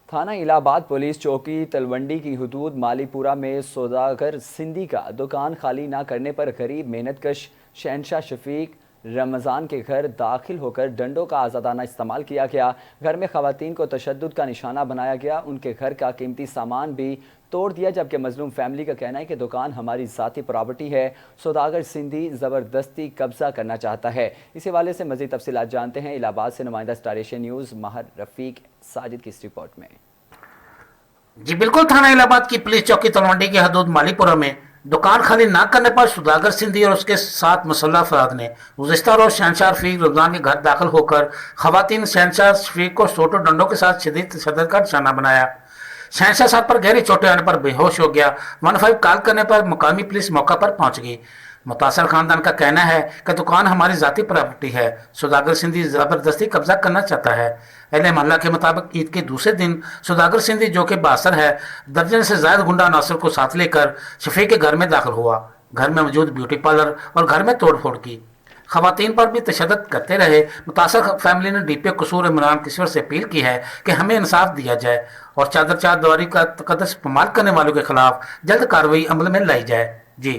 تھانہ الہ آباد پولیس چوکی تلونڈی کی حدود مالی پورہ میں سوداگر سندھی کا دکان خالی نہ کرنے پر غریب محنت کش شہنشاہ شفیق رمضان کے گھر داخل ہو کر ڈنڈوں کا آزادانہ استعمال کیا گیا۔ گھر میں خواتین کو تشدد کا نشانہ بنایا گیا، ان کے گھر کا قیمتی سامان بھی توڑ دیا، جبکہ مظلوم فیملی کا کہنا ہے کہ دکان ہماری ذاتی پراپرٹی ہے، سوداگر سندھی زبردستی قبضہ کرنا چاہتا ہے۔ اس حوالے سے مزید تفصیلات جانتے ہیں الہ آباد سے نمائندہ اسٹار ایشین نیوز ماہر رفیق ساجد کی اس رپورٹ میں۔ جی بالکل، تھانہ الہ آباد کی پولیس چوکی تلونڈی کی حدود مالی پورہ میں دکان خالی نہ کرنے پر سوداگر سندھی اور اس کے ساتھ مسلح افراد نے گزشتہ روز شہنشاہ شفیق رمضان کے گھر داخل ہو کر خواتین شہنشاہ شفیق کو سوٹو ڈنڈوں کے ساتھ شدید تشدد کا نشانہ بنایا۔ شہنشاہ صاحب پر گہری چوٹیں آنے پر بے ہوش ہو گیا۔ 15 کال کرنے پر مقامی پولیس موقع پر پہنچ گئی۔ متاثر خاندان کا کہنا ہے کہ دکان ہماری ذاتی پراپرٹی ہے، سوداگر سندھی زبردستی قبضہ کرنا چاہتا ہے۔ اہل محلہ کے مطابق عید کے دوسرے دن سوداگر سندھی، جو کہ بااثر ہے، درجن سے زائد غنڈہ عناصر کو ساتھ لے کر شفیق کے گھر میں داخل ہوا۔ گھر میں موجود بیوٹی پارلر اور گھر میں توڑ پھوڑ کی، خواتین پر بھی تشدد کرتے رہے۔ متاثر فیملی نے ڈی پی قصور عمران کشور سے اپیل کی ہے کہ ہمیں انصاف دیا جائے اور چادر چار دیواری کا تقدس پامال کرنے والوں کے خلاف جلد کارروائی عمل میں لائی جائے۔ جی